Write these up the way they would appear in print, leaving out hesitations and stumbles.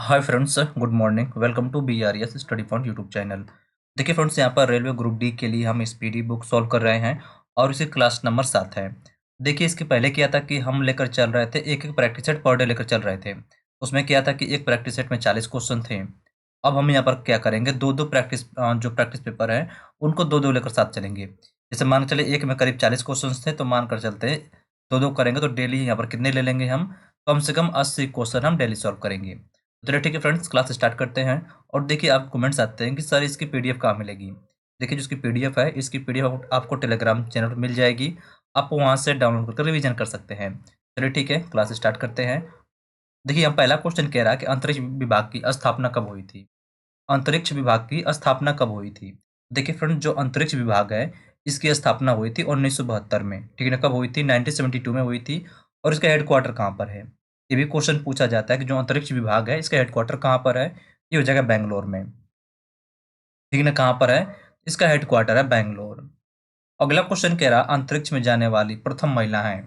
Hi friends, good morning. Welcome to BRS study point YouTube channel. देखिए friends, यहाँ पर railway group D के लिए हम स्पीडी बुक सॉल्व कर रहे हैं और इसी क्लास नंबर 7 है। देखिए, इसके पहले क्या था कि हम लेकर चल रहे थे, एक एक प्रैक्टिस सेट पर डे लेकर चल रहे थे। उसमें क्या था कि एक प्रैक्टिस सेट में 40 क्वेश्चन थे। अब हम यहाँ पर क्या करेंगे, दो दो प्रैक्टिस जो प्रैक्टिस पेपर है उनको दो दो लेकर साथ चलेंगे। जैसे मान चले एक में करीब 40 क्वेश्चन थे, तो मान कर चलते हैं दो दो करेंगे तो डेली यहाँ पर कितने ले लेंगे हम, कम से कम 80 क्वेश्चन हम डेली सॉल्व करेंगे। चलिए ठीक है फ्रेंड्स, क्लास स्टार्ट करते हैं। और देखिए, आप कमेंट्स आते हैं कि सर इसकी पीडीएफ कहाँ मिलेगी। देखिए, जो इसकी पीडीएफ है, इसकी पीडीएफ आपको टेलीग्राम चैनल पर मिल जाएगी। आप वहाँ से डाउनलोड करके रिवीजन कर सकते हैं। चलिए ठीक है, क्लास स्टार्ट करते हैं। देखिए, यहाँ पहला क्वेश्चन कह रहा है कि अंतरिक्ष विभाग की स्थापना कब हुई थी। अंतरिक्ष विभाग की स्थापना कब हुई थी। देखिए फ्रेंड, जो अंतरिक्ष विभाग है इसकी स्थापना हुई थी 1972 में। ठीक है ना, कब हुई थी? 1972 में हुई थी। और इसका हेडक्वार्टर कहाँ पर है? ये भी क्वेश्चन पूछा जाता है कि जो अंतरिक्ष विभाग है इसका हेडक्वार्टर कहाँ पर है। ये हो जाएगा बैंगलोर में। ठीक है ना, कहाँ पर है? इसका हेडक्वार्टर है बैंगलोर। अगला क्वेश्चन कह रहा अंतरिक्ष में जाने वाली प्रथम महिला है।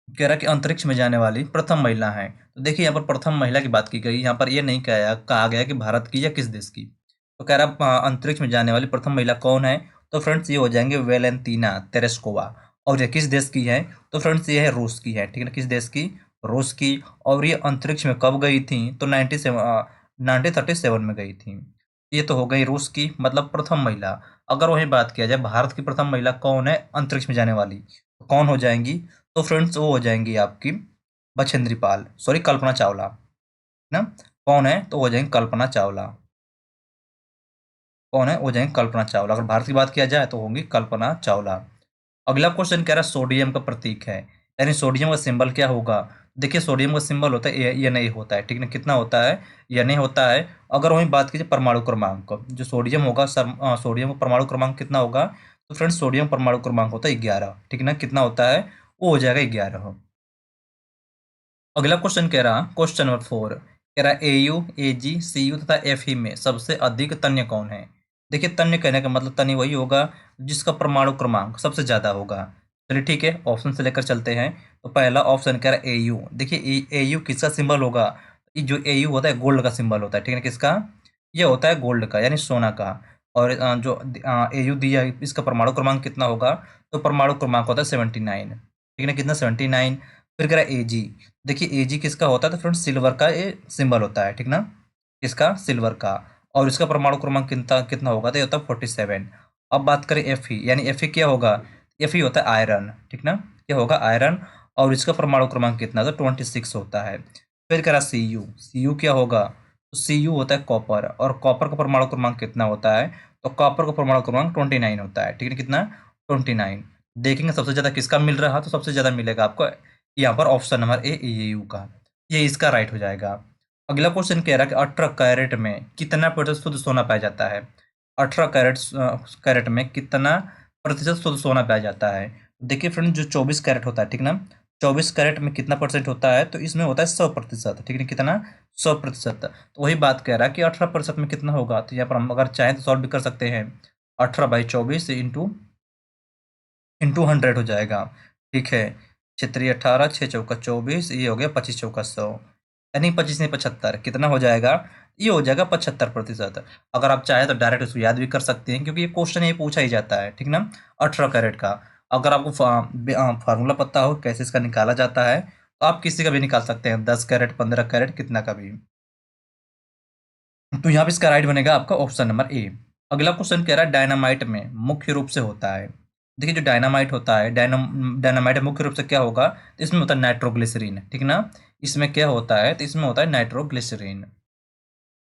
कह रहा कि अंतरिक्ष में जाने वाली प्रथम महिला है। तो देखिए, यहाँ पर प्रथम महिला की बात की गई। यहाँ पर ये नहीं कहा गया कि भारत की या किस देश की। तो कह रहा अंतरिक्ष में जाने वाली प्रथम महिला कौन है। तो फ्रेंड्स, ये हो जाएंगे वेलेंतीना तेरेस्कोवा। और ये किस देश की है? तो फ्रेंड्स, ये है रूस की है। ठीक है ना, किस देश की? रूस की। और ये अंतरिक्ष में कब गई थी? तो 1937 में गई थी। ये तो हो गई रूस की, मतलब प्रथम महिला। अगर वही बात किया जाए भारत की प्रथम महिला कौन है अंतरिक्ष में जाने वाली, तो कौन हो जाएंगी? तो फ्रेंड्स, वो हो जाएंगी आपकी बछेंद्री पाल, सॉरी कल्पना चावला ना। कौन है? तो हो जाएंगी कल्पना चावला। कौन है? हो जाएंगी कल्पना चावला। अगर भारत की बात किया जाए तो होंगी कल्पना चावला। अगला क्वेश्चन कह रहा है सोडियम का प्रतीक है, यानी सोडियम का सिंबल क्या होगा। देखिए, सोडियम का सिंबल होता है ये नहीं होता है। ठीक है, कितना होता है? ये नहीं होता है। अगर वही बात कीजिए परमाणु क्रमांक, जो सोडियम होगा सोडियम का परमाणु क्रमांक कितना होगा? तो फ्रेंड्स, सोडियम परमाणु क्रमांक होता है 11। ठीक है ना, कितना होता है? वो हो जाएगा 11। अगला क्वेश्चन कह रहा क्वेश्चन नंबर 4 कह रहा AU, AG, CU तथा FE में सबसे अधिक तन्य कौन है। देखिए, तन्य कहने का मतलब तन्य वही होगा जिसका परमाणु क्रमांक सबसे ज्यादा होगा। चलिए ठीक है, ऑप्शन से लेकर चलते हैं। तो पहला ऑप्शन कह रहा है AU। देखिए, AU किसका सिंबल होगा? ये जो AU होता है गोल्ड का सिंबल होता है। ठीक है ना, किसका? ये होता है गोल्ड का, यानी सोना का। और जो AU दिया है, इसका परमाणु क्रमांक कितना होगा? तो परमाणु क्रमांक होता है 79। ठीक है ना, कितना? 79। फिर कह रहा है AG। देखिए, एजी किसका होता है? तो फ्रेंड्स, सिल्वर का ये सिंबल होता है। ठीक ना, किसका? सिल्वर का। और इसका परमाणु क्रमांक कितना कितना होगा? तो ये होता है 47। अब बात करें Fe, यानी Fe क्या होगा? Fe होता है आयरन। ठीक ना, क्या होगा? आयरन। और इसका परमाणु क्रमांक कितना? तो 26 होता है। फिर कह रहा Cu क्या होगा? तो Cu होता है कॉपर। और कॉपर का परमाणु क्रमांक कितना होता है? तो कॉपर का परमाणु क्रमांक 29 होता है। ठीक है, कितना? 29। देखेंगे सबसे ज्यादा किसका मिल रहा है, तो सबसे ज्यादा मिलेगा आपको यहाँ पर ऑप्शन नंबर ए AU का। ये इसका राइट हो जाएगा। अगला क्वेश्चन कह रहा है कि 18 कैरेट में कितना प्रतिशत शुद्ध सोना पाया जाता है। 18 कैरेट में कितना प्रतिशत शुद्ध सोना पाया जाता है। देखिए फ्रेंड, जो 24 कैरेट होता है, ठीक ना, 24 कैरेट में कितना परसेंट होता है? तो इसमें होता है 100%। ठीक है, कितना? 100%। तो वही बात कह रहा है कि 18% में कितना होगा। तो यहाँ पर हम अगर चाहें तो सॉल्व भी कर सकते हैं। 18/24 इंटू 100 हो जाएगा। ठीक है, क्षेत्रीय 18, 6 चौका 24, ये हो गया 25 चौका 100। यानी 25 नहीं 75, कितना हो जाएगा? ये हो जाएगा 75%। अगर आप चाहें तो डायरेक्ट उसको याद भी कर सकते हैं, क्योंकि ये क्वेश्चन ये पूछा ही जाता है। ठीक ना, 18 कैरेट का। अगर आपको फार्मूला पता हो कैसे इसका निकाला जाता है, तो आप किसी का भी निकाल सकते हैं, 10 कैरेट, 15 कैरेट, कितना का भी। तो यहाँ पे इसका राइट बनेगा आपका ऑप्शन नंबर ए। अगला क्वेश्चन कह रहा है डायनामाइट में मुख्य रूप से होता है। देखिए, जो डायनामाइट होता है, डायनामाइट मुख्य रूप से क्या होगा? तो इसमें होता है नाइट्रोग्लिसरीन। ठीक ना, इसमें क्या होता है? तो इसमें होता है नाइट्रोग्लिसरीन।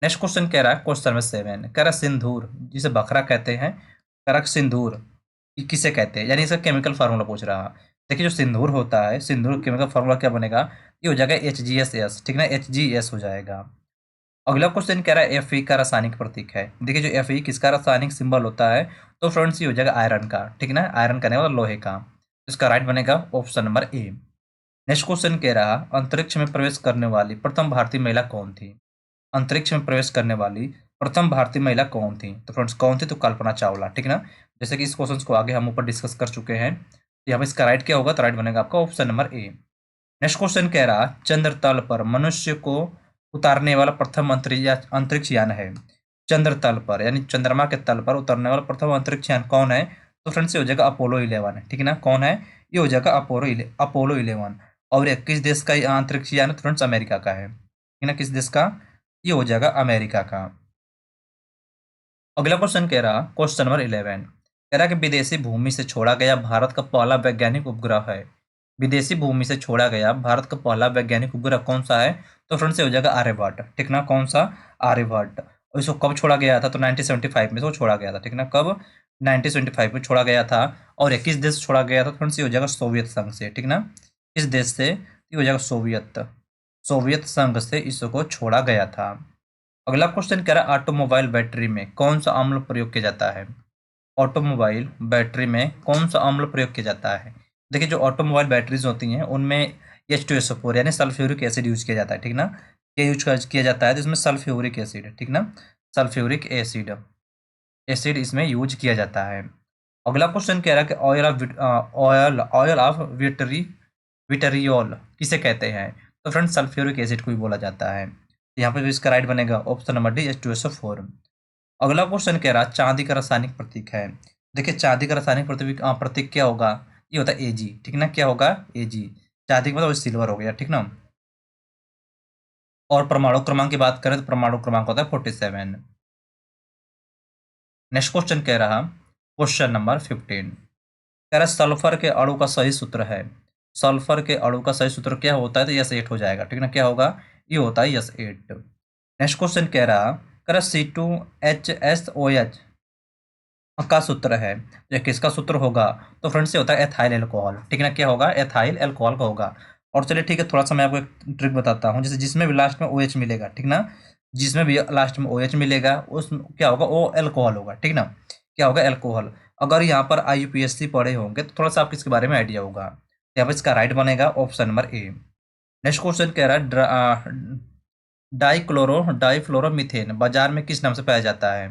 नेक्स्ट क्वेश्चन कह रहा है क्वेश्चन नंबर 7 कह रहा है सिंदूर जिसे बकरा कहते हैं, कह रहा है सिंदूर ये किसे कहते हैं, यानी इसका केमिकल फार्मूला पूछ रहा है। देखिए, जो सिंदूर होता है, सिंदूर केमिकल फार्मूला क्या बनेगा? ये हो जाएगा HGS। ठीक ना, HGS हो जाएगा। अगला क्वेश्चन कह रहा है Fe का रासायनिक प्रतीक है। देखिए, जो Fe किसका रासायनिक सिंबल होता है? तो फ्रेंड्स, ये हो जाएगा आयरन का। ठीक है ना, आयरन करने वाला लोहे का। इसका राइट बनेगा option number A. Next question कह रहा अंतरिक्ष में प्रवेश करने वाली प्रथम भारतीय महिला कौन थी। अंतरिक्ष में प्रवेश करने वाली प्रथम भारतीय महिला कौन थी? तो फ्रेंड्स, कौन थी? तो कल्पना चावला। ठीक है ना, जैसे कि इस क्वेश्चन को आगे हम ऊपर डिस्कस कर चुके हैं। यहाँ पर इसका राइट क्या होगा? तो राइट बनेगा आपका option number A. Next question कह रहा चंद्र तल पर मनुष्य को उतारने वाला प्रथम अंतरिक्ष यान है। चंद्र तल पर यानी चंद्रमा के तल पर उतरने वाला प्रथम अंतरिक्ष यान कौन है? तो फ्रेंड्स ये हो जाएगा अपोलो 11 है, ठीक है ना। कौन है? ये हो जाएगा अपोलो 11। और ये किस देश का ये अंतरिक्ष यान है? फ्रेंड्स अमेरिका का है, ठीक है ना। किस देश का? ये हो जाएगा अमेरिका का। अगला क्वेश्चन कह रहा क्वेश्चन नंबर 11 कह रहा कि विदेशी भूमि से छोड़ा गया भारत का पहला वैज्ञानिक उपग्रह है। विदेशी भूमि से छोड़ा गया भारत का पहला वैज्ञानिक उपग्रह कौन सा है? तो फ्रेंड्स ये हो जाएगा आर्यभट्ट, ठीक ना। कौन सा? आर्यभट्ट। और इसको कब छोड़ा गया था? तो 1975 में इसको छोड़ा गया था, ठीक ना। कब? 1975 में छोड़ा गया था। और ये किस देश से छोड़ा गया था? फ्रेंड्स ये हो जाएगा सोवियत संघ से, ठीक ना। किस देश से? ये हो जाएगा सोवियत संघ से इसको छोड़ा गया था। अगला क्वेश्चन कह रहा है ऑटोमोबाइल बैटरी में कौन सा अम्ल प्रयोग किया जाता है? ऑटोमोबाइल बैटरी में कौन सा अम्ल प्रयोग किया जाता है? देखिए जो ऑटोमोबाइल बैटरीज होती हैं उनमें H2SO4 यानी सल्फ्यूरिक एसिड यूज किया जाता है, ठीक ना। क्या यूज किया जाता है? तो इसमें सल्फ्यूरिक एसिड, ठीक ना। सल्फ्यूरिक एसिड एसिड इसमें यूज किया जाता है। अगला क्वेश्चन कह रहा है कि ऑयल ऑफ विटरियोल किसे कहते हैं? तो फ्रेंड सल्फ्यूरिक एसिड को भी बोला जाता है। यहाँ पे भी इसका राइट बनेगा ऑप्शन नंबर डी H2SO4। अगला क्वेश्चन कह रहा चांदी का रासायनिक प्रतीक है। देखिए चांदी का रासायनिक प्रतीक क्या होगा? ये होता है Ag, ठीक ना। क्या होगा? Ag। चांदी का मतलब सिल्वर हो गया, ठीक ना। और परमाणु क्रमांक की बात करें तो परमाणु क्रमांक होता है 47। नेक्स्ट क्वेश्चन कह रहा क्वेश्चन नंबर 15 कह रहा सल्फर के अणु का सही सूत्र है। सल्फर के अणु का सही सूत्र क्या होता है? तो S8 हो जाएगा, ठीक ना। क्या होगा? ये होता है S8। नेक्स्ट क्वेश्चन कह रहा C2H8OH का सूत्र है। ये किसका सूत्र होगा? तो फ्रेंड्स ये होता है एथाइल अल्कोहल, ठीक है ना। क्या होगा? एथाइल अल्कोहल का होगा। और चलिए ठीक है, थोड़ा सा मैं आपको एक ट्रिक बताता हूँ। जैसे जिसमें भी लास्ट में OH मिलेगा, ठीक ना। जिसमें भी लास्ट में OH मिलेगा उस क्या होगा? वो अल्कोहल होगा, ठीक ना। क्या होगा? अल्कोहल। अगर यहाँ पर IUPAC पढ़े होंगे तो थोड़ा सा आपको इसके बारे में आइडिया होगा। यहाँ पर इसका राइट बनेगा option number A. Next question कह रहा है डाइफ्लोरोमीथेन बाजार में किस नाम से पाया जाता है?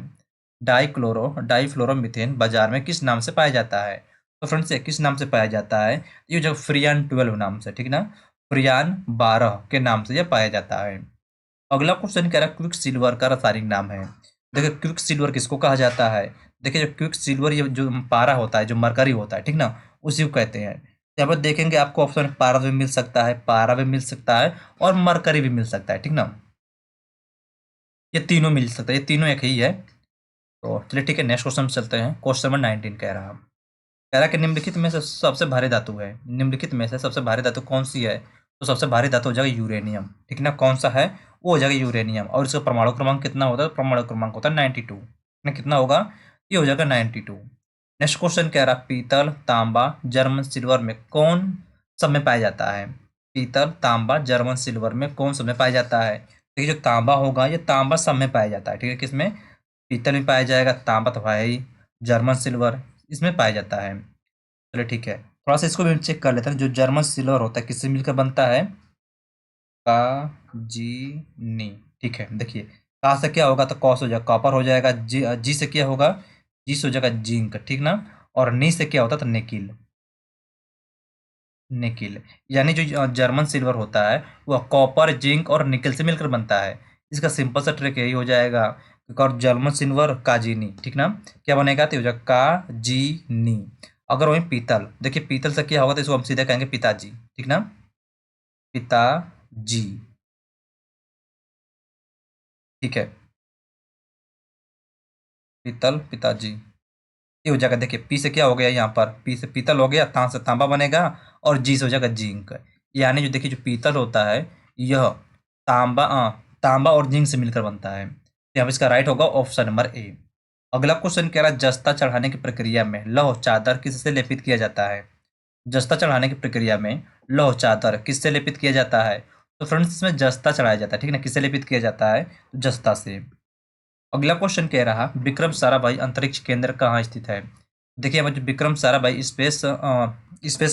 डाइफ्लोरोमीथेन बाजार में किस नाम से पाया जाता है? तो फ्रेंड्स ये किस नाम से पाया जाता है? ये जो फ्रियान 12 नाम से, ठीक ना। फ्रियान 12 के नाम से यह पाया जाता है। अगला क्वेश्चन कह रहा है क्विक सिल्वर का रासायनिक नाम है। देखिए क्विक सिल्वर किसको कहा जाता है? देखिए जो क्विक सिल्वर ये जो पारा होता है, जो मरकरी होता है, ठीक ना, उसी को कहते हैं। यहाँ पर देखेंगे आपको ऑप्शन पारा भी मिल सकता है, पारा भी मिल सकता है और मरकरी भी मिल सकता है, ठीक ना। ये तीनों मिल सकता है, ये तीनों एक ही है। तो चलिए ठीक है, नेक्स्ट क्वेश्चन चलते हैं। क्वेश्चन नंबर 19 कह रहा कि निम्नलिखित में से सबसे भारी धातु है। निम्नलिखित में से सबसे भारी धातु कौन सी है? तो सबसे भारी धातु हो जाएगा यूरेनियम, ठीक ना। कौन सा है? वो हो जाएगा यूरेनियम। और इसका परमाणु क्रमांक कितना होता है? परमाणु क्रमांक होता है 92, ना। कितना होगा? ये हो जाएगा 92। नेक्स्ट क्वेश्चन कह रहा पीतल, तांबा, जर्मन सिल्वर में कौन सब में पाया जाता है? पीतल, तांबा, जर्मन सिल्वर में कौन सब में पाया जाता है? देखिए जो तांबा होगा ये तांबा सब में पाया जाता है, ठीक है। किसमें? पीतल में पाया जाएगा, तांबा तो भाई, जर्मन सिल्वर इसमें पाया जाता है। चलिए ठीक है, थोड़ा सा इसको भी चेक कर लेते हैं। जो जर्मन सिल्वर होता है किससे मिलकर बनता है? काजीनी, ठीक है। देखिए का से क्या होगा? तो कॉस हो जाएगा कॉपर हो जाएगा। जी से क्या होगा? जी से हो जाएगा जिंक, ठीक ना। और नी से क्या होता है? तो निकिल। निकिल यानी जो जर्मन सिल्वर होता है वह कॉपर, जिंक और निकल से मिलकर बनता है। इसका सिंपल सा ट्रिक यही हो जाएगा। और जर्मन सिल्वर काजीनी, ठीक ना। क्या बनेगा? तो हो जाएगा काजीनी। अगर वही पीतल, देखिए पीतल से क्या होगा? तो इसको हम सीधे कहेंगे पिताजी, ठीक ना। पिताजी, ठीक है। पीतल, पिताजी, ये हो जाएगा। देखिए पी से क्या हो गया? यहाँ पर पी से पीतल हो गया, ता से तांबा बनेगा और जी से हो जाएगा जिंक। यानी जो देखिए जो पीतल होता है यह तांबा और जिंक से मिलकर बनता है। तो यहाँ पर इसका राइट होगा ऑप्शन नंबर ए। अगला क्वेश्चन कह रहा है जस्ता चढ़ाने की प्रक्रिया में लौह चादर किससे लेपित किया जाता है? जस्ता चढ़ाने की प्रक्रिया में लौह चादर किससे लेपित किया जाता है? तो फ्रेंड्स इसमें जस्ता चढ़ाया जाता है, ठीक है ना। किससे लेपित किया जाता है? तो जस्ता से। अगला क्वेश्चन कह रहा विक्रम साराभाई अंतरिक्ष केंद्र कहाँ स्थित है? देखिए जो विक्रम साराभाई स्पेस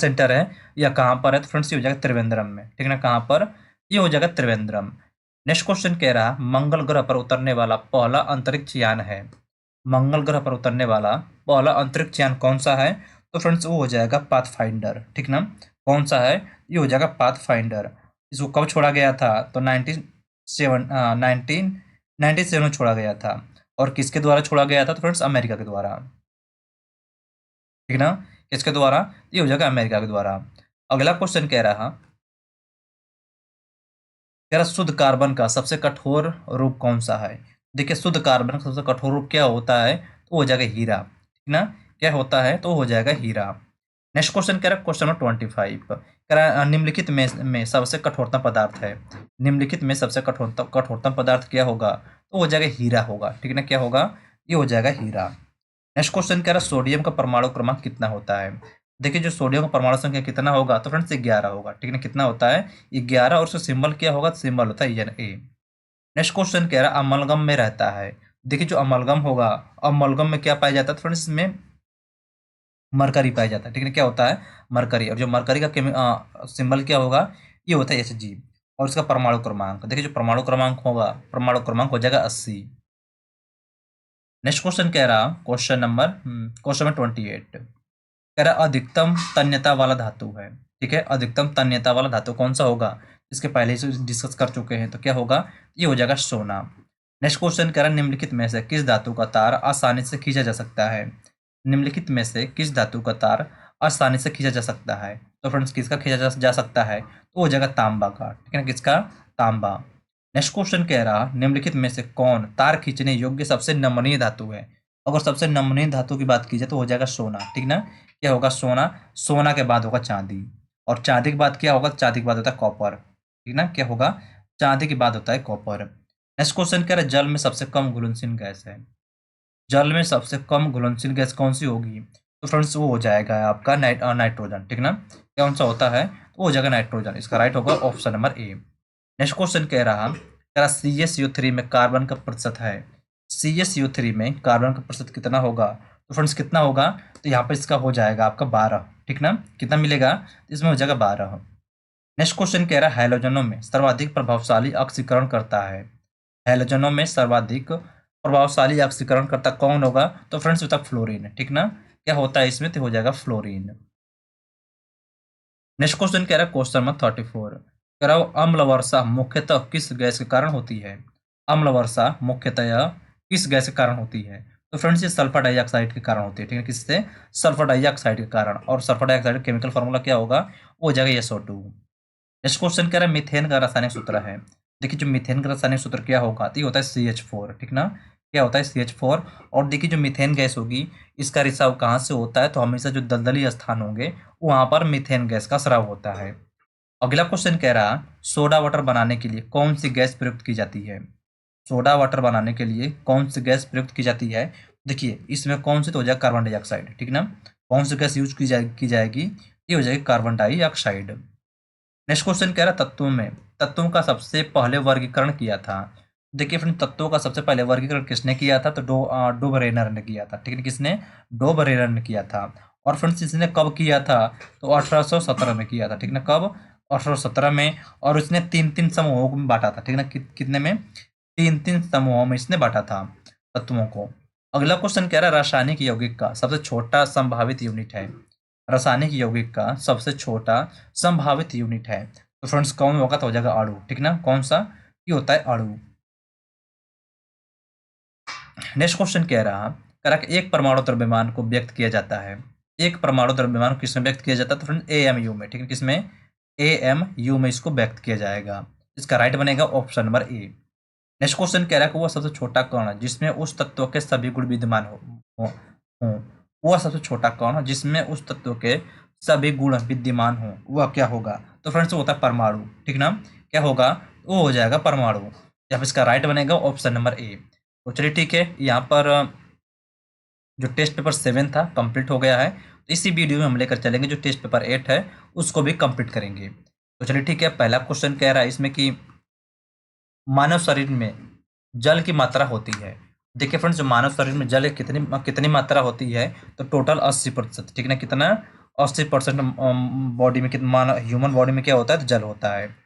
सेंटर है यह कहाँ पर है? तो फ्रेंड्स ये हो जाएगा त्रिवेंद्रम में, ठीक है ना। कहाँ पर? ये हो जाएगा त्रिवेंद्रम। नेक्स्ट क्वेश्चन कह रहा मंगल ग्रह पर उतरने वाला पहला अंतरिक्ष यान है। मंगल ग्रह पर उतरने वाला पहला अंतरिक्ष यान कौन सा है? तो फ्रेंड्स वो हो जाएगा पाथफाइंडर, ठीक ना। कौन सा है? ये हो जाएगा पाथ फाइंडर। इसको कब छोड़ा गया था? तो 1997 में छोड़ा गया था। और किसके द्वारा छोड़ा गया था? तो फ्रेंड्स अमेरिका के द्वारा, ठीक ना। किसके द्वारा? ये हो जाएगा अमेरिका के द्वारा। अगला क्वेश्चन कह रहा शुद्ध कार्बन का सबसे कठोर रूप कौन सा है? देखिए शुद्ध कार्बन का सबसे कठोर रूप क्या होता है? तो हो जाएगा हीरा, ठीक ना। क्या होता है? तो हो जाएगा हीरा। नेक्स्ट क्वेश्चन कह रहा है क्वेश्चन नंबर 25, कह रहा है निम्नलिखित में सबसे कठोरतम पदार्थ है। निम्नलिखित में सबसे कठोरतम पदार्थ क्या होगा? तो हो जाएगा हीरा होगा, ठीक ना। क्या होगा? ये हो जाएगा हीरा। नेक्स्ट क्वेश्चन कह रहा है सोडियम का परमाणु क्रमांक कितना होता है? देखिए जो सोडियम का परमाणु संख्या कितना होगा? तो फ्रेंड्स 11 होगा, ठीक है। कितना होता है? 11। और उसका सिंबल क्या होगा? सिंबल होता है Na। नेक्स्ट क्वेश्चन कह रहा है अमलगम में रहता है। देखिए जो अमलगम होगा, अमलगम में क्या पाया जाता है? तो फ्रेंड्स इसमें मरकरी पाया जाता है, ठीक है। क्या होता है? मरकरी। और जो मरकरी का सिंबल क्या होगा? ये होता है Hg। और उसका परमाणु क्रमांक, देखिए जो परमाणु क्रमांक होगा, परमाणु क्रमांक हो जाएगा 80। नेक्स्ट क्वेश्चन कह रहा क्वेश्चन नंबर 28, कह रहा अधिकतम तन्यता वाला धातु है, ठीक है। अधिकतम तन्यता वाला धातु कौन सा होगा? इसके पहले से डिस्कस कर चुके हैं, तो क्या होगा? ये हो जाएगा सोना। नेक्स्ट क्वेश्चन कह रहा है निम्नलिखित में से किस धातु का तार आसानी से खींचा जा सकता है? निम्नलिखित में से किस धातु का तार आसानी से खींचा जा सकता है? तो फ्रेंड्स किसका खींचा जा सकता है? तो हो जाएगा तांबा का, ठीक है ना। किसका? तांबा। नेक्स्ट क्वेश्चन कह रहा निम्नलिखित में से कौन तार खींचने योग्य सबसे नमनीय धातु है? अगर सबसे नमनीय धातु की बात की जाए तो हो जाएगा सोना, ठीक ना। क्या होगा? सोना। सोना के बाद होगा चांदी। और चांदी के बाद क्या होगा? चांदी के बाद होता है कॉपर, ठीक ना। क्या होगा? चांदी के बाद होता है कॉपर। नेक्स्ट क्वेश्चन कह रहा है जल में सबसे कम घुलनशील गैस है। जल में सबसे कम घुलनशील गैस कौन सी होगी? तो फ्रेंड्स वो हो जाएगा आपका नाइट्रोजन, ठीक ना। कौन सा होता है? तो वो हो जाएगा नाइट्रोजन। इसका राइट होगा option number A. Next question कह रहा CsO3 में कार्बन का प्रतिशत है। CsO3 में कार्बन का प्रतिशत कितना होगा? तो फ्रेंड्स कितना होगा? तो यहाँ पर इसका हो जाएगा आपका 12, ठीक ना। कितना मिलेगा? तो इसमें हो जाएगा 12। नेक्स्ट क्वेश्चन कह रहा है हैलोजनों में सर्वाधिक प्रभावशाली ऑक्सीकरण करता है। हैलोजनों में सर्वाधिक प्रभावशाली ऑक्सीकरण करता कौन होगा? तो फ्रेंड्स होता है फ्लोरीन, ठीक ना। क्या होता है इसमें? तो हो जाएगा फ्लोरीन। नेक्स्ट क्वेश्चन कह रहा है क्वेश्चन नंबर 34, कह रहा है अम्ल वर्षा मुख्यतः किस गैस के कारण होती है? अम्ल वर्षा मुख्यतः किस गैस के कारण होती है? तो फ्रेंड्स ये सल्फर डाइऑक्साइड के कारण होती है, ठीक है। किससे? सल्फर डाइऑक्साइड के कारण। और सल्फर डाइऑक्साइड का केमिकल फॉर्मूला क्या होगा? वो हो जाएगा SO2। नेक्स्ट क्वेश्चन कह रहा है मीथेन का रासायनिक सूत्र है। देखिए जो मीथेन का रासायनिक सूत्र क्या होगा? तो ये होता है CH4, ठीक ना। क्या होता है? CH4। और देखिए जो मीथेन गैस होगी, इसका रिसाव कहाँ से होता है? तो हमेशा जो दलदली स्थान होंगे वहां पर मीथेन गैस का स्राव होता है। अगला क्वेश्चन कह रहा सोडा वाटर बनाने के लिए कौन सी गैस प्रयुक्त की जाती है? सोडा वाटर बनाने के लिए कौन सी गैस प्रयुक्त की जाती है? देखिए इसमें कौन सी? तो हो जाएगा कार्बन डाइऑक्साइड, ठीक ना। कौन सी गैस यूज की जाएगी? ये हो जाएगी कार्बन डाइऑक्साइड। नेक्स्ट क्वेश्चन कह रहा तत्वों का सबसे पहले वर्गीकरण किया था। देखिए फ्रेंड तत्वों का सबसे पहले वर्गीकरण किसने किया था? तो डोबरेनर ने किया था, ठीक है। किसने? डोबरेनर ने किया था। और फ्रेंड्स इसने कब किया था? तो 1817 में किया था, ठीक ना। कब? 1817 में। और उसने 3-3 समूहों में बांटा था, ठीक ना। कितने में? 3-3 समूहों में इसने बांटा था तत्वों को। अगला क्वेश्चन कह रहा है रासायनिक यौगिक का सबसे छोटा संभावित यूनिट है। रासायनिक यौगिक का सबसे छोटा संभावित यूनिट है। तो फ्रेंड्स कौन होगा? तो हो जाएगा अणु, ठीक ना। कौन सा? ये होता है अणु। नेक्स्ट क्वेश्चन कह रहा कि एक परमाणु द्रव्यमान को व्यक्त किया जाता है। एक परमाणु द्रव्यमान को किसमें व्यक्त किया जाता है? तो फ्रेंड AMU में, ठीक है। किसमें? AMU में इसको व्यक्त किया जाएगा। इसका राइट बनेगा option number A. Next question कह रहा है कि वह सबसे छोटा कण है जिसमें उस तत्व के सभी गुण विद्यमान हो। वह सबसे छोटा कण है जिसमें उस तत्व के सभी गुण विद्यमान हो, वह क्या होगा? तो फ्रेंड्स वो होता है परमाणु, ठीक ना। क्या होगा? वो हो जाएगा परमाणु। यहाँ पे इसका राइट बनेगा ऑप्शन नंबर ए। तो चलिए ठीक है, यहाँ पर जो टेस्ट पेपर 7 था कंप्लीट हो गया है। तो इसी वीडियो में हम लेकर चलेंगे जो टेस्ट पेपर 8 है उसको भी कंप्लीट करेंगे। तो चलिए ठीक है, पहला क्वेश्चन कह रहा है इसमें कि मानव शरीर में जल की मात्रा होती है। देखिए फ्रेंड्स जो मानव शरीर में जल कितनी कितनी मात्रा होती है? तो टोटल 80%, ठीक है ना। कितना? 80% बॉडी में मानव ह्यूमन बॉडी में क्या होता है? तो जल होता है।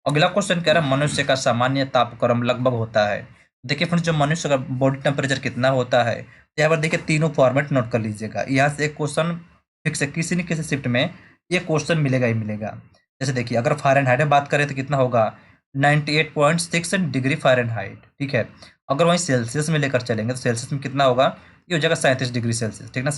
अगला क्वेश्चन कह रहा है मनुष्य का सामान्य तापक्रम लगभग होता है। देखिए फ्रेंड्स जो मनुष्य का बॉडी टेम्परेचर कितना होता है? यहाँ पर देखिए तीनों फॉर्मेट नोट कर लीजिएगा। यहाँ से एक क्वेश्चन फिक्स है किसी न किसी शिफ्ट में ये क्वेश्चन मिलेगा ही मिलेगा। जैसे देखिए, अगर फ़ारेनहाइट में बात करें तो कितना होगा, 98.6 डिग्री फ़ारेनहाइट, ठीक है। अगर वहीं सेल्सियस में लेकर चलेंगे तो सेल्सियस में कितना होगा, ये हो जाएगा 37 डिग्री सेल्सियस, ठीक ना,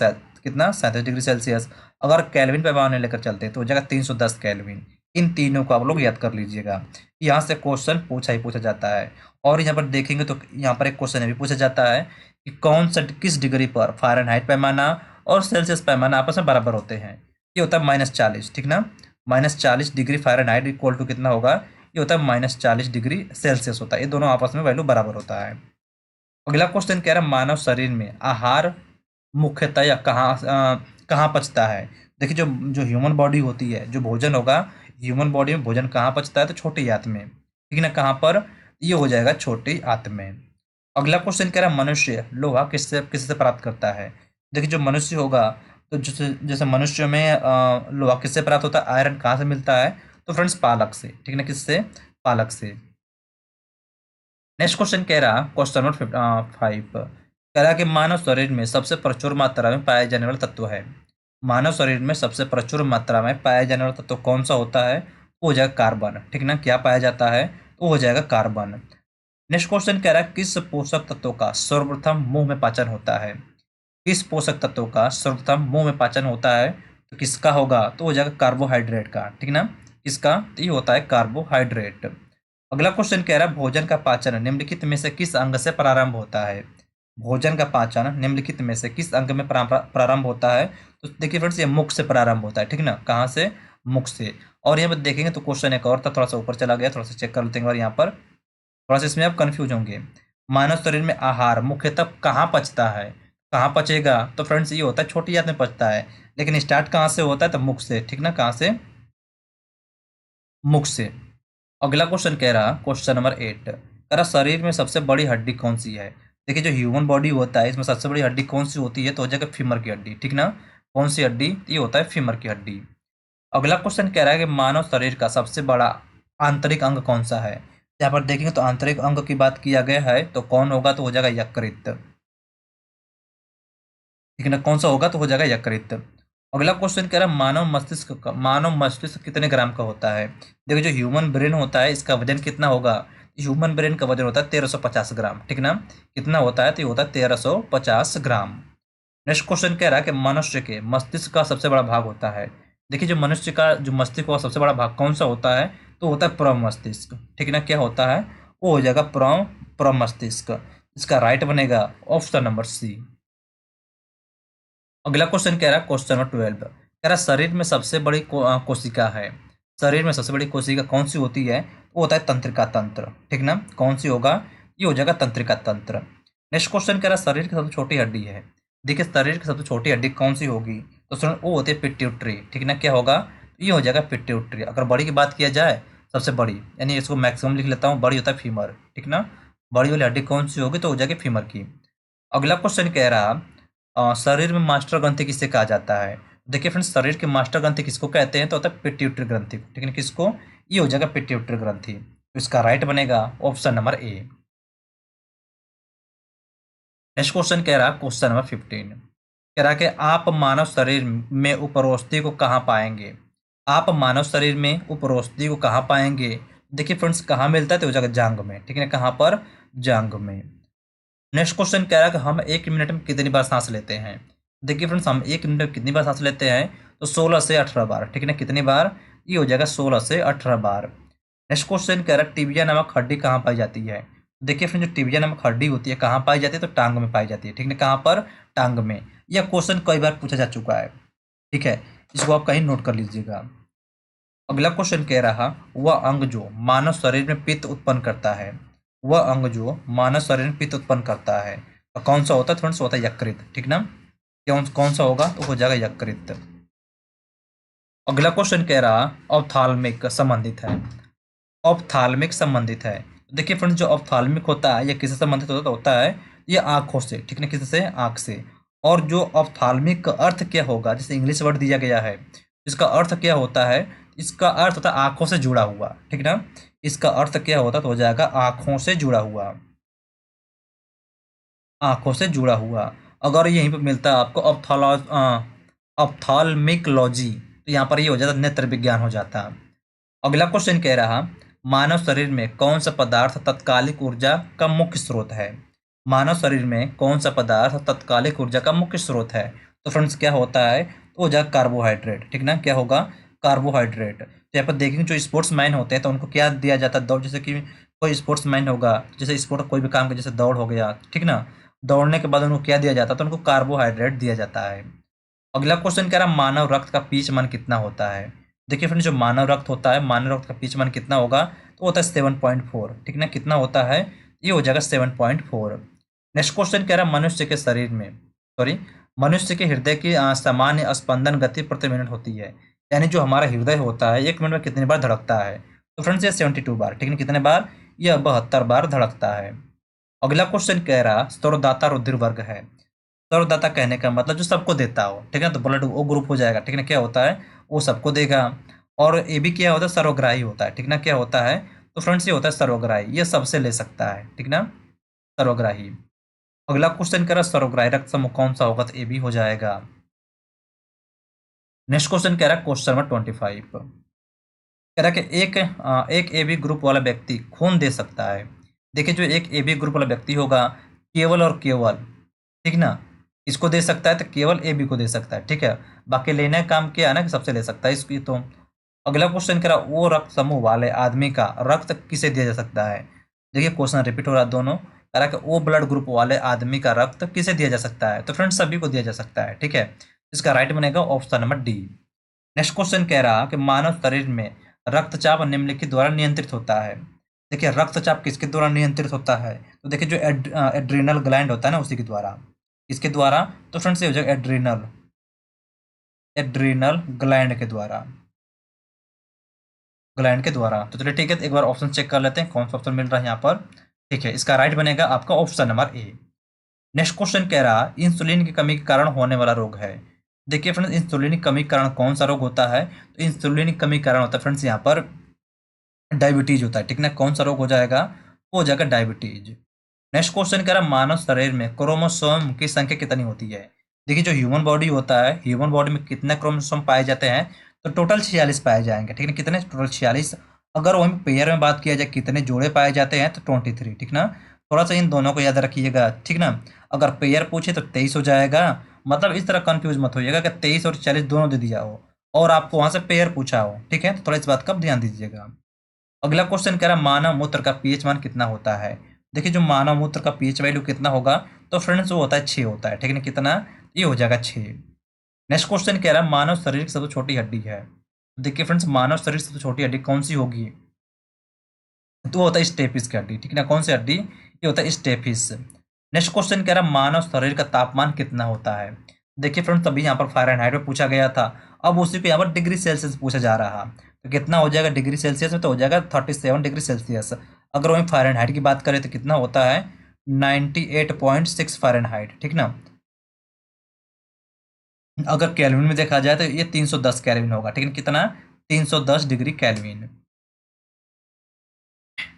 कितना, 37 डिग्री सेल्सियस। अगर केल्विन पैमाने लेकर चलते हैं तो हो जाएगा 310 केल्विन। इन तीनों को आप लोग याद कर लीजिएगा। यहाँ से क्वेश्चन पूछा ही पूछा जाता है। और यहाँ पर देखेंगे तो यहाँ पर एक क्वेश्चन भी पूछा जाता है कि कौन सा किस डिग्री पर फ़ारेनहाइट पैमाना और सेल्सियस पैमाना आपस में बराबर होते हैं। ये होता है -40, ठीक ना। -40 डिग्री फ़ारेनहाइट इक्वल टू कितना होगा, ये होता है -40 डिग्री सेल्सियस होता है। ये दोनों आपस में वैल्यू बराबर होता है। अगला क्वेश्चन कह रहा है मानव शरीर में आहार मुख्यतः या कहाँ पचता है। देखिए, जो जो ह्यूमन बॉडी होती है, जो भोजन होगा, ह्यूमन बॉडी में भोजन कहाँ पचता है, तो छोटी आंत में, ठीक है ना। कहाँ पर, ये हो जाएगा छोटी आंत में। अगला क्वेश्चन कह रहा है मनुष्य लोहा किससे किससे प्राप्त करता है। देखिए, जो मनुष्य होगा, तो जैसे जैसे मनुष्य में लोहा किससे प्राप्त होता है, आयरन कहाँ से मिलता है, तो फ्रेंड्स पालक से, ठीक है ना, किससे, पालक से। नेक्स्ट क्वेश्चन कह रहा, क्वेश्चन नंबर 5 कह रहा कि मानव शरीर में सबसे प्रचुर मात्रा में पाए जाने वाला तत्व है। मानव शरीर में सबसे प्रचुर मात्रा में पाया जाने वाला तत्व कौन सा होता है, वो हो जाएगा कार्बन, ठीक ना। क्या पाया जाता है, वो हो जाएगा कार्बन। नेक्स्ट क्वेश्चन कह रहा है किस पोषक तत्व का सर्वप्रथम मुंह में पाचन होता है। किस पोषक तत्व का सर्वप्रथम मुंह में पाचन होता है, तो किसका होगा, तो हो जाएगा कार्बोहाइड्रेट का, ठीक ना। किसका, तो ये होता है कार्बोहाइड्रेट। अगला क्वेश्चन कह रहा है भोजन का पाचन निम्नलिखित में से किस अंग से प्रारंभ होता है। भोजन का पाचन निम्नलिखित में से किस अंग में प्रारंभ होता है, तो देखिए फ्रेंड्स, ये मुख से प्रारंभ होता है, ठीक ना। कहाँ से, मुख से। और यहाँ पर देखेंगे तो क्वेश्चन एक और था, थोड़ा सा ऊपर चला गया, थोड़ा सा चेक कर लेते हैं। और यहाँ पर थोड़ा सा इसमें आप कंफ्यूज होंगे। मानव शरीर में आहार मुख्यतः कहाँ पचता है, कहाँ पचेगा, तो फ्रेंड्स ये होता है छोटी आंत में पचता है। लेकिन स्टार्ट कहाँ से होता है, तो मुख से, ठीक ना। कहाँ से, मुख से। अगला क्वेश्चन कह रहा, क्वेश्चन नंबर 8 कह रहा शरीर में सबसे बड़ी हड्डी कौन सी है। देखिए, जो ह्यूमन बॉडी होता है, इसमें सबसे बड़ी हड्डी कौन सी होती है, तो हो जाएगा फीमर की हड्डी, ठीक ना। कौन सी हड्डी, ये होता है फीमर की हड्डी। अगला क्वेश्चन कह रहा है कि मानव शरीर का सबसे बड़ा आंतरिक अंग कौन सा है। यहाँ पर देखेंगे तो आंतरिक अंग की बात किया गया है, तो कौन होगा, तो हो जाएगा यकृत, ठीक है ना। कौन सा होगा, तो हो जाएगा यकृत। अगला क्वेश्चन कह रहा है मानव मस्तिष्क कितने ग्राम का होता है। देखिए, जो ह्यूमन ब्रेन होता है, इसका वजन कितना होगा, ह्यूमन ब्रेन का वजन होता है 1350 ग्राम, ठीक ना। कितना होता है, तो ये होता है 1350 ग्राम। नेक्स्ट क्वेश्चन कह रहा है कि मनुष्य के मस्तिष्क का सबसे बड़ा भाग होता है। देखिए, जो मनुष्य का जो मस्तिष्क का सबसे बड़ा भाग कौन सा होता है, तो होता है प्रमस्तिष्क, ठीक है ना। क्या होता है, वो हो जाएगा प्रमस्तिष्क। इसका राइट बनेगा ऑप्शन नंबर सी। अगला क्वेश्चन कह रहा है क्वेश्चन नंबर 12 कह रहा है शरीर में सबसे बड़ी कोशिका है। शरीर में सबसे बड़ी कोशिका कौन सी होती है, वो होता है तंत्रिका तंत्र, ठीक ना। कौन सी होगा, ये हो जाएगा तंत्रिका तंत्र। नेक्स्ट क्वेश्चन कह रहा है शरीर की सबसे छोटी हड्डी है। देखिए, शरीर की सबसे छोटी हड्डी कौन सी होगी, तो सुन, वो होती है पिट्यूटरी, ठीक ना। क्या होगा, ये हो जाएगा पिट्यूटरी। अगर बड़ी की बात किया जाए, सबसे बड़ी, यानी इसको मैक्सिमम लिख लेता हूँ, बड़ी होता है फीमर, ठीक ना। बड़ी वाली हड्डी कौन सी होगी, तो हो जाएगी फीमर की। अगला क्वेश्चन कह रहा शरीर में मास्टर ग्रंथि किससे कहा जाता है। देखिए फ्रेंड्स, शरीर की मास्टर ग्रंथि किसको कहते हैं, तो होता है पिट्यूटरी ग्रंथि को, ठीक है। किसको, ये हो जाएगा पिट्यूटरी ग्रंथि। तो इसका राइट बनेगा option number A. Next question कह रहा है क्वेश्चन नंबर 15 कह रहा है कि आप मानव शरीर में उपरोष्ठी को कहाँ पाएंगे। आप मानव शरीर में उपरोष्ठी को कहाँ पाएंगे। देखिए फ्रेंड्स, कहाँ मिलता है, तो हो जाएगा जांग में, ठीक है। कहाँ पर, जांग में। नेक्स्ट क्वेश्चन कह रहा है कि हम 1 मिनट में कितनी बार सांस लेते हैं। देखिए फ्रेंड्स, हम 1 मिनट में कितनी बार सांस लेते हैं, तो 16 से 18 बार, ठीक है ना। कितनी बार, ये हो जाएगा 16 से 18 बार। नेक्स्ट क्वेश्चन कह रहा है टिबिया नामक हड्डी कहाँ पाई जाती है। देखिए फ्रेंड्स, जो टिबिया नामक हड्डी होती है कहाँ पाई जाती है, तो टांग में पाई जाती है, ठीक है। कहाँ पर, टांग में। यह क्वेश्चन कई बार पूछा जा चुका है, ठीक है। इसको आप कहीं नोट कर लीजिएगा। अगला क्वेश्चन कह रहा वह अंग जो मानव शरीर में पित्त उत्पन्न करता है। वह अंग जो मानव शरीर में पित्त उत्पन्न करता है, तो कौन सा होता है, थोड़ा सा होता है यकृत, ठीक ना। कौन कौन सा होगा, तो हो जाएगा यकृत। अगला क्वेश्चन कह रहा ऑप्थाल्मिक संबंधित है। ऑप्थाल्मिक संबंधित है। देखिए फ्रेंड्स, जो ऑप्थाल्मिक होता है, ये किससे संबंधित होता है, ये आंखों से, ठीक ना। किससे, आंख से। और जो ऑप्थाल्मिक का अर्थ क्या होगा, जैसे इंग्लिश वर्ड दिया गया है, इसका अर्थ क्या होता है, इसका अर्थ होता है आंखों से जुड़ा हुआ, ठीक ना। इसका अर्थ क्या होता तो हो जाएगा आंखों से जुड़ा हुआ, आंखों से जुड़ा हुआ। अगर यहीं पर मिलता है आपको ऑप्थालॉजी, तो यहाँ पर ये हो जाता नेत्र विज्ञान हो जाता। अगला क्वेश्चन कह रहा मानव शरीर में कौन सा पदार्थ तात्कालिक ऊर्जा का मुख्य स्रोत है। मानव शरीर में कौन सा पदार्थ तात्कालिक ऊर्जा का मुख्य स्रोत है। तो फ्रेंड्स क्या होता है, तो हो जाएगा कार्बोहाइड्रेट, ठीक ना, क्या होगा, कार्बोहाइड्रेट। तो यहाँ पर देखेंगे जो स्पोर्ट्स मैन होते हैं तो उनको क्या दिया जाता है, दौड़, जैसे कि कोई स्पोर्ट्स मैन होगा, जैसे स्पोर्ट कोई भी काम का, जैसे दौड़ हो गया, ठीक ना, दौड़ने के बाद उनको क्या दिया जाता है, तो उनको कार्बोहाइड्रेट दिया जाता है। अगला क्वेश्चन कह रहा मानव रक्त का पीएच मान कितना होता है। देखिए फ्रेंड्स जो मानव रक्त होता है, मानव रक्त का पीएच मान कितना होगा, तो होता है 7.4, ठीक ना, कितना होता है, ये हो जाएगा 7.4। नेक्स्ट क्वेश्चन कह रहा मनुष्य के शरीर में, सॉरी, मनुष्य के हृदय की सामान्य स्पंदन गति प्रति मिनट होती है, यानी जो हमारा हृदय होता है 1 मिनट में कितनी बार धड़कता है। तो फ्रेंड्स ये 72 बार, ठीक है, कितने बार, यह 72 बार धड़कता है। अगला क्वेश्चन कह रहा स्तरदाता रुधिर वर्ग है। स्तरदाता कहने का मतलब जो सबको देता हो, ठीक है, तो ब्लड ओ ग्रुप हो जाएगा, ठीक है, क्या होता है, वो सबको देगा। और ए भी क्या होता है, सर्वग्राही होता है, ठीक ना, क्या होता है, तो फ्रेंड्स ये होता है सर्वग्राही, ये सबसे ले सकता है, ठीक ना, सर्वग्राही। अगला क्वेश्चन कह रहा सर्वग्राही रक्त समूह कौन सा होगा, तो ए भी हो जाएगा। नेक्स्ट क्वेश्चन कह रहा है क्वेश्चन नंबर 25, कह रहा है कि एक ए बी ग्रुप वाला व्यक्ति खून दे सकता है। देखिए जो एक ए बी ग्रुप वाला व्यक्ति होगा, केवल और केवल, ठीक ना, इसको दे सकता है, तो केवल ए बी को दे सकता है, ठीक है, बाकी लेने का काम क्या है ना, कि सबसे ले सकता है इसकी। तो अगला क्वेश्चन कह रहा वो रक्त समूह वाले आदमी का रक्त किसे दिया जा सकता है। देखिए क्वेश्चन रिपीट हो रहा है दोनों, कह रहा कि वो ब्लड ग्रुप वाले आदमी का रक्त किसे दिया जा सकता है, तो फ्रेंड्स सभी को दिया जा सकता है, ठीक है, इसका राइट बनेगा option number D. Next question कह रहा कि मानव शरीर में रक्तचाप निम्नलिखित द्वारा नियंत्रित होता है। देखिए रक्तचाप किसके द्वारा नियंत्रित होता है, तो देखिए जो एड्रीनल ग्लैंड होता है ना, उसी के द्वारा, इसके द्वारा, तो फ्रेंड्स ये हो जाएगा एड्रीनल, एड्रीनल ग्लैंड के द्वारा, ग्लैंड के द्वारा। तो चलिए ठीक है, तो एक बार ऑप्शन चेक कर लेते हैं कौन सा ऑप्शन मिल रहा है यहाँ पर। ठीक है, इसका राइट बनेगा आपका option number A. Next question कह रहा इंसुलिन की कमी के कारण होने वाला रोग है। देखिए फ्रेंड्स इंसुलिन की कमी के कारण कौन सा रोग होता है, तो इंसुलिन की कमी के कारण होता है फ्रेंड्स यहाँ पर डायबिटीज होता है, ठीक ना, कौन सा रोग हो जाएगा, वो हो जाएगा डायबिटीज। नेक्स्ट क्वेश्चन कह रहा मानव शरीर में क्रोमोसोम की संख्या कितनी होती है। देखिए जो ह्यूमन बॉडी होता है, ह्यूमन बॉडी में कितने क्रोमोसोम पाए जाते हैं, तो टोटल 46 पाए जाएंगे, ठीक है, कितने, टोटल 46। अगर वहीं पेयर में बात किया जाए कितने जोड़े पाए जाते हैं, तो 23, ठीक ना, थोड़ा सा इन दोनों को याद रखिएगा, ठीक ना। अगर पेयर पूछे तो 23 हो जाएगा, मतलब इस तरह कंफ्यूज मत होइएगा कि 23 और 40 दोनों दे दिया हो और आपको वहां से पेयर पूछा हो, ठीक है, तो थोड़ा इस बात का ध्यान दीजिएगा। अगला क्वेश्चन कह रहा मानव मूत्र का पीएच मान कितना होता है। देखिए जो मानव मूत्र का पीएच वैल्यू कितना होगा, तो फ्रेंड्स वो होता है 6 होता है, ठीक है ना, कितना, ये हो जाएगा 6। नेक्स्ट क्वेश्चन कह रहा है मानव शरीर की सबसे छोटी हड्डी है। देखिए फ्रेंड्स मानव शरीर की सबसे छोटी हड्डी कौन सी होगी, तो वो होता है स्टेपिस की हड्डी, ठीक है ना, कौन सी हड्डी, ये होता है स्टेपिस। नेक्स्ट क्वेश्चन कह रहा है मानव शरीर का तापमान कितना होता है। देखिए फ्रेंड्स अभी यहाँ पर फ़ारेनहाइट में पूछा गया था, अब उसी को यहाँ पर डिग्री सेल्सियस पूछा जा रहा, तो कितना हो जाएगा डिग्री सेल्सियस में, तो हो जाएगा 37 डिग्री सेल्सियस। अगर वहीं फ़ारेनहाइट की बात करें तो कितना होता है, 98.6 फ़ारेनहाइट, ठीक ना। अगर केल्विन में देखा जाए तो ये 310 केल्विन होगा, ठीक है, कितना, 310 डिग्री केल्विन।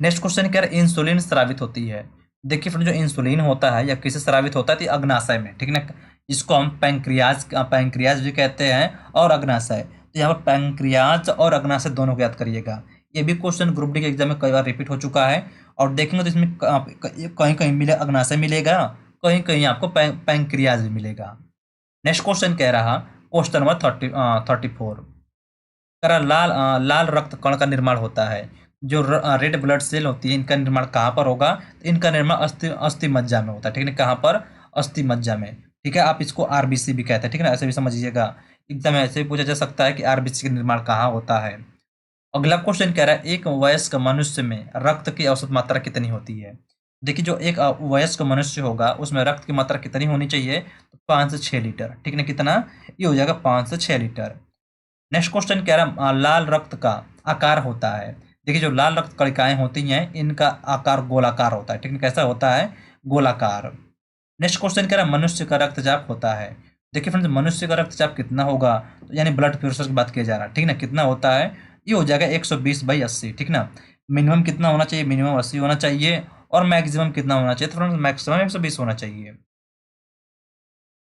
नेक्स्ट क्वेश्चन क्या है इंसुलिन स्रावित होती है। देखिए फ्रेंड जो इंसुलिन होता है या किसे स्रावित होता है, तो अग्नाशय में, ठीक ना, इसको हम पैंक्रियाज पैंक्रियाज भी कहते हैं और अग्नाशय। तो यहाँ पर पैंक्रियाज और अग्नाशय दोनों को याद करिएगा, ये भी क्वेश्चन ग्रुप डी के एग्जाम में कई बार रिपीट हो चुका है। और देखेंगे तो इसमें कहीं कहीं मिले अग्नाशय मिलेगा, कहीं कहीं आपको पैंक्रियाज भी मिलेगा। नेक्स्ट क्वेश्चन कह रहा क्वेश्चन नंबर 34, कह रहा लाल रक्त कण का निर्माण होता है। जो रेड ब्लड सेल होती है इनका निर्माण कहाँ पर होगा, तो इनका निर्माण अस्थि अस्थि मज्जा में होता है, ठीक है, कहाँ पर, अस्थि मज्जा में, ठीक है, आप इसको आरबीसी भी कहते हैं, ठीक है ना, ऐसे भी समझिएगा। एग्जाम में ऐसे भी पूछा जा सकता है कि आरबीसी का निर्माण कहाँ होता है। अगला क्वेश्चन कह रहा है एक वयस्क मनुष्य में रक्त की औसत मात्रा कितनी होती है। देखिए जो एक वयस्क मनुष्य होगा उसमें रक्त की मात्रा कितनी होनी चाहिए, तो 5 से 6 लीटर, ठीक है, कितना, ये हो जाएगा 5 से 6 लीटर। नेक्स्ट क्वेश्चन कह रहा है लाल रक्त का आकार होता है। देखिए जो लाल रक्त कणिकाएं होती हैं इनका आकार गोलाकार होता है, ठीक है, कैसा होता है, गोलाकार। नेक्स्ट क्वेश्चन कह रहा है मनुष्य का रक्तचाप होता है। देखिए फ्रेंड्स मनुष्य का रक्तचाप कितना होगा, तो यानी ब्लड प्रेशर की बात किया जा रहा है, ठीक ना, कितना होता है, ये हो जाएगा 120/80, ठीक ना। मिनिमम कितना होना चाहिए, मिनिमम 80 होना चाहिए, और मैक्सिमम कितना होना चाहिए, तो फ्रेंड्स मैक्सिमम 120 होना चाहिए।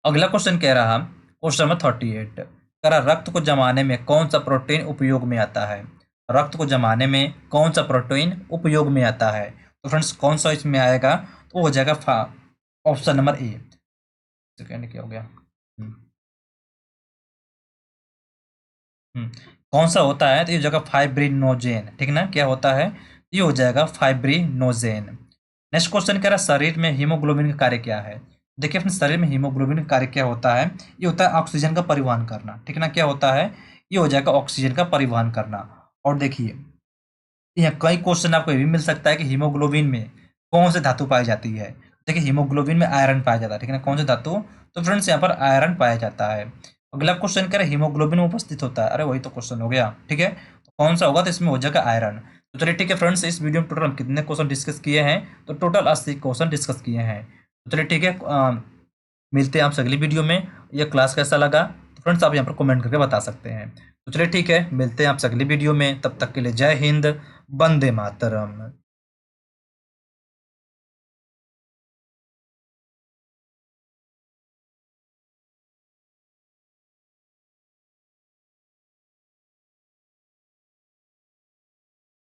अगला क्वेश्चन कह रहा क्वेश्चन नंबर 38, कह रहा रक्त को जमाने में कौन सा प्रोटीन उपयोग में आता है। रक्त को जमाने में कौन सा प्रोटीन उपयोग में आता है। तो फ्रेंड्स कौन सा इसमें आएगा, तो हो जाएगा ऑप्शन नंबर ए। सेकेंड क्या हो गया। कौन सा होता है, तो ये हो जाएगा फाइब्रिनोजेन। ठीक ना, क्या होता है, ये हो जाएगा फाइब्रिनोजेन। नेक्स्ट क्वेश्चन कह रहा है शरीर में हीमोग्लोबिन का कार्य क्या है। देखिए अपने शरीर में हीमोग्लोबिन का कार्य क्या होता है, ये होता है ऑक्सीजन का परिवहन करना। ठीक ना, क्या होता है, ये हो जाएगा ऑक्सीजन का परिवहन करना। और देखिए यहाँ कई क्वेश्चन आपको ये भी मिल सकता है कि हीमोग्लोबिन में कौन सी धातु पाई जाती है। देखिए हीमोग्लोबिन में आयरन पाया जाता है। ठीक है ना, कौन सी धातु, तो फ्रेंड्स यहाँ पर आयरन पाया जाता है। अगला क्वेश्चन कह रहे हीमोग्लोबिन में उपस्थित होता है, अरे वही तो क्वेश्चन हो गया। ठीक है, तो कौन सा होगा, तो इसमें हो जाएगा आयरन। तो चलिए ठीक है फ्रेंड्स, इस वीडियो में टोटल हम कितने क्वेश्चन डिस्कस किए हैं, तो टोटल 80 क्वेश्चन डिस्कस किए हैं। तो चलिए ठीक है, मिलते हैं आपसे अगली वीडियो में। यह क्लास कैसा लगा, तो फ्रेंड्स आप यहाँ पर कमेंट करके बता सकते हैं। तो चलिए ठीक है, मिलते हैं आपसे अगली वीडियो में, तब तक के लिए जय हिंद, वंदे मातरम।